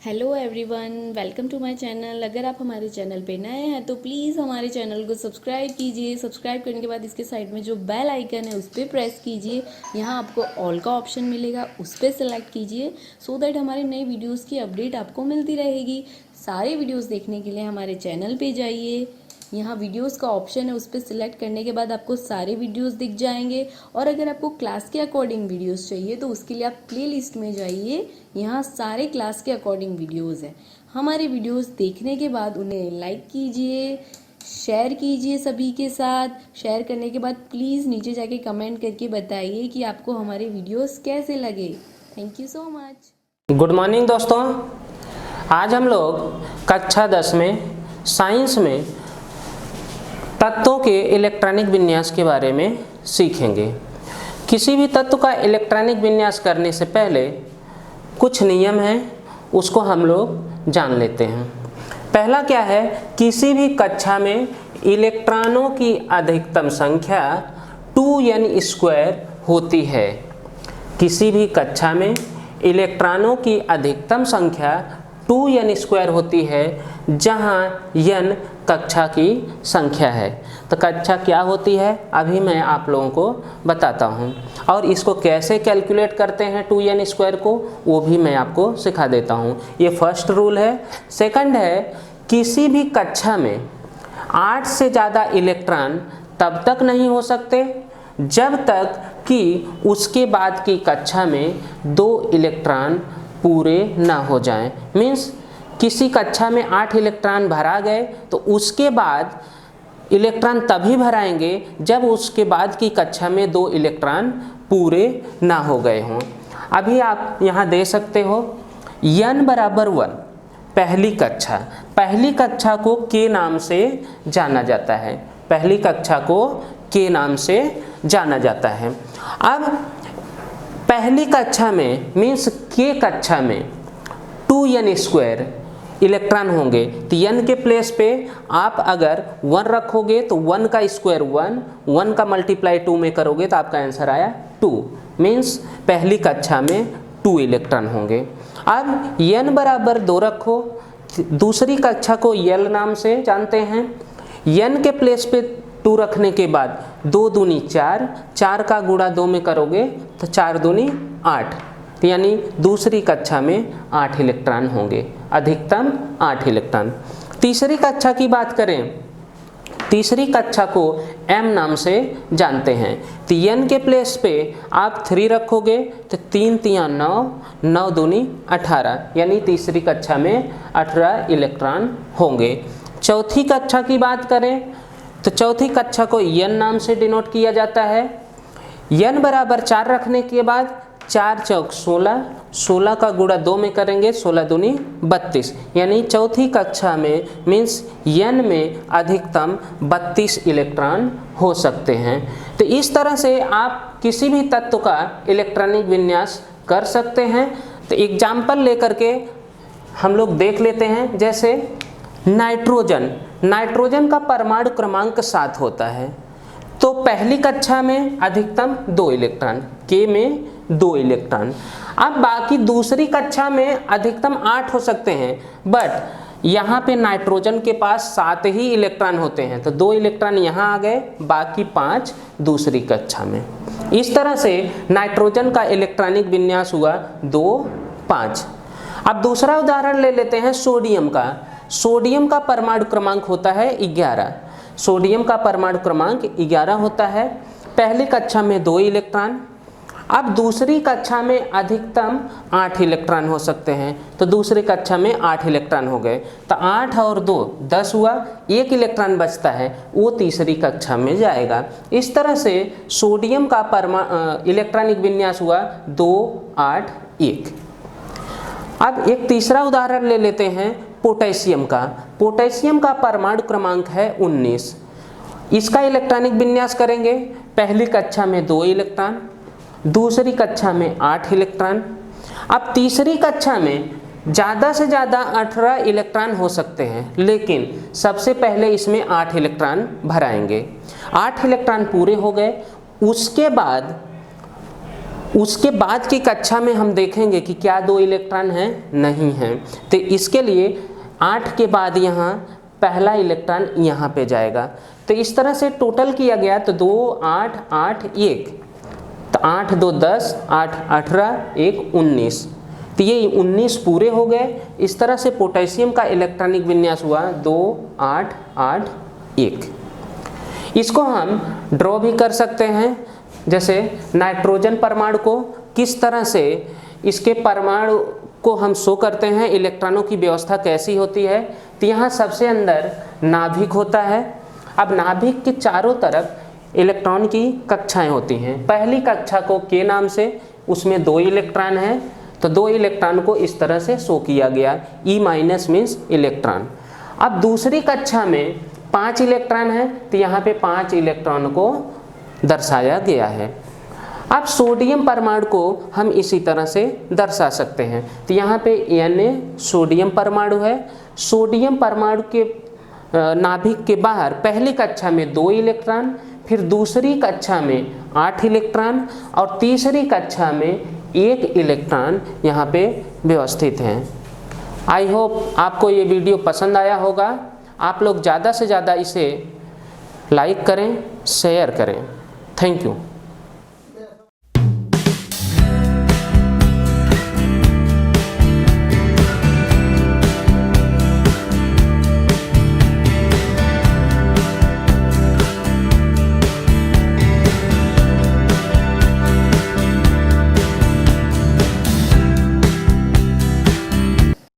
Hello everyone, welcome to my channel. अगर आप हमारे चैनल पे नए हैं तो प्लीज़ हमारे चैनल को सब्सक्राइब कीजिए। सब्सक्राइब करने के बाद इसके साइड में जो बेल आइकन है उस पर प्रेस कीजिए। यहाँ आपको ऑल का ऑप्शन मिलेगा, उस पर सेलेक्ट कीजिए सो दैट हमारे नए वीडियोस की अपडेट आपको मिलती रहेगी। सारे वीडियोस देखने के लिए हमारे चैनल पे जाइए। यहाँ वीडियोस का ऑप्शन है, उस पर सिलेक्ट करने के बाद आपको सारे वीडियोस दिख जाएंगे। और अगर आपको क्लास के अकॉर्डिंग वीडियोस चाहिए तो उसके लिए आप प्लेलिस्ट में जाइए। यहाँ सारे क्लास के अकॉर्डिंग वीडियोस हैं। हमारे वीडियोस देखने के बाद उन्हें लाइक कीजिए, शेयर कीजिए सभी के साथ। शेयर करने के बाद प्लीज़ नीचे जाके कमेंट करके बताइए कि आपको हमारे वीडियोस कैसे लगे। Thank you so much. Good morning दोस्तों, आज हम लोग कक्षा 10 में साइंस में तत्वों के इलेक्ट्रॉनिक विन्यास के बारे में सीखेंगे। किसी भी तत्व का इलेक्ट्रॉनिक विन्यास करने से पहले कुछ नियम हैं, उसको हम लोग जान लेते हैं। पहला क्या है, किसी भी कक्षा में इलेक्ट्रॉनों की अधिकतम संख्या 2n² होती है। किसी भी कक्षा में इलेक्ट्रॉनों की अधिकतम संख्या 2n² होती है, जहां n कक्षा की संख्या है। तो कक्षा क्या होती है अभी मैं आप लोगों को बताता हूं, और इसको कैसे कैलकुलेट करते हैं 2n² को वो भी मैं आपको सिखा देता हूं। ये फर्स्ट रूल है। सेकंड है, किसी भी कक्षा में 8 से ज़्यादा इलेक्ट्रॉन तब तक नहीं हो सकते जब तक कि उसके बाद की कक्षा में 2 इलेक्ट्रॉन पूरे ना हो जाएं। मीन्स किसी कक्षा में 8 इलेक्ट्रॉन भरा गए तो उसके बाद इलेक्ट्रॉन तभी भराएंगे जब उसके बाद की कक्षा में 2 इलेक्ट्रॉन पूरे ना हो गए हों। अभी आप यहाँ दे सकते हो n बराबर 1। पहली कक्षा को के नाम से जाना जाता है। पहली कक्षा को के नाम से जाना जाता है। अब पहली कक्षा में मीन्स के कक्षा में 2n² इलेक्ट्रॉन होंगे। तो n के प्लेस पे आप अगर 1 रखोगे तो 1 का स्क्वायर 1 का मल्टीप्लाई 2 में करोगे तो आपका आंसर आया 2। मीन्स पहली कक्षा में 2 इलेक्ट्रॉन होंगे। अब n बराबर 2 रखो। दूसरी कक्षा को l नाम से जानते हैं। n के प्लेस पे 2 रखने के बाद 2 दूनी 4, 4 का गुणा 2 में करोगे तो 4 दूनी 8, यानी दूसरी कक्षा में 8 इलेक्ट्रॉन होंगे, अधिकतम 8 इलेक्ट्रॉन। तीसरी कक्षा की बात करें, तीसरी कक्षा को m नाम से जानते हैं। तो n के प्लेस पे आप 3 रखोगे तो 3 तिया 9, 9 दूनी 18, यानी तीसरी कक्षा में 18 इलेक्ट्रॉन होंगे। चौथी कक्षा की बात करें तो चौथी कक्षा को n नाम से डिनोट किया जाता है। n बराबर 4 रखने के बाद 4 चौक 16, 16 का गुणा 2 में करेंगे 16 दूनी 32, यानी चौथी कक्षा में मीन्स n में अधिकतम 32 इलेक्ट्रॉन हो सकते हैं। तो इस तरह से आप किसी भी तत्व का इलेक्ट्रॉनिक विन्यास कर सकते हैं। तो एग्जाम्पल लेकर के हम लोग देख लेते हैं। जैसे नाइट्रोजन का परमाणु क्रमांक 7 होता है। तो पहली कक्षा में अधिकतम 2 इलेक्ट्रॉन, के में 2 इलेक्ट्रॉन। अब बाकी दूसरी कक्षा में अधिकतम 8 हो सकते हैं, बट यहाँ पे नाइट्रोजन के पास 7 ही इलेक्ट्रॉन होते हैं। तो 2 इलेक्ट्रॉन यहाँ आ गए, बाकी 5 दूसरी कक्षा में। इस तरह से नाइट्रोजन का इलेक्ट्रॉनिक विन्यास हुआ 2, 5। अब दूसरा उदाहरण ले लेते हैं सोडियम का। सोडियम का परमाणु क्रमांक होता है 11। सोडियम का परमाणु क्रमांक 11 होता है। पहली कक्षा में 2 इलेक्ट्रॉन। अब दूसरी कक्षा में अधिकतम 8 इलेक्ट्रॉन हो सकते हैं। तो दूसरी कक्षा में 8 इलेक्ट्रॉन हो गए, तो 8 और 2 10 हुआ, 1 इलेक्ट्रॉन बचता है, वो तीसरी कक्षा में जाएगा। इस तरह से सोडियम का इलेक्ट्रॉनिक विन्यास हुआ 2, 8, 1। अब एक तीसरा उदाहरण ले लेते हैं पोटेशियम का। पोटेशियम का परमाणु क्रमांक है 19। इसका इलेक्ट्रॉनिक विन्यास करेंगे। पहली कक्षा में 2 इलेक्ट्रॉन, दूसरी कक्षा में 8 इलेक्ट्रॉन। अब तीसरी कक्षा में ज़्यादा से ज़्यादा 18 इलेक्ट्रॉन हो सकते हैं, लेकिन सबसे पहले इसमें 8 इलेक्ट्रॉन भराएंगे। 8 इलेक्ट्रॉन पूरे हो गए, उसके बाद उसके बाद की कक्षा में हम देखेंगे कि क्या 2 इलेक्ट्रॉन हैं, नहीं हैं। तो इसके लिए 8 के बाद यहाँ पहला इलेक्ट्रॉन यहाँ पे जाएगा। तो इस तरह से टोटल किया गया तो 2 8 8 1, तो 8 2 10, 8 18, 1 19, तो ये 19 पूरे हो गए। इस तरह से पोटेशियम का इलेक्ट्रॉनिक विन्यास हुआ 2 8 8 1। इसको हम ड्रॉ भी कर सकते हैं, जैसे नाइट्रोजन परमाणु को किस तरह से इसके परमाणु को हम शो करते हैं, इलेक्ट्रॉनों की व्यवस्था कैसी होती है। तो यहाँ सबसे अंदर नाभिक होता है। अब नाभिक के चारों तरफ इलेक्ट्रॉन की कक्षाएं होती हैं। पहली कक्षा को के नाम से, उसमें 2 इलेक्ट्रॉन हैं, तो 2 इलेक्ट्रॉन को इस तरह से शो किया गया, E- मीन्स इलेक्ट्रॉन। अब दूसरी कक्षा में 5 इलेक्ट्रॉन है, तो यहाँ पे 5 इलेक्ट्रॉन को दर्शाया गया है। अब सोडियम परमाणु को हम इसी तरह से दर्शा सकते हैं। तो यहाँ पे Na सोडियम परमाणु है। सोडियम परमाणु के नाभिक के बाहर पहली कक्षा में 2 इलेक्ट्रॉन, फिर दूसरी कक्षा में 8 इलेक्ट्रॉन और तीसरी कक्षा में 1 इलेक्ट्रॉन यहाँ पे व्यवस्थित हैं। आई होप आपको ये वीडियो पसंद आया होगा। आप लोग ज़्यादा से ज़्यादा इसे लाइक करें, शेयर करें। Thank you.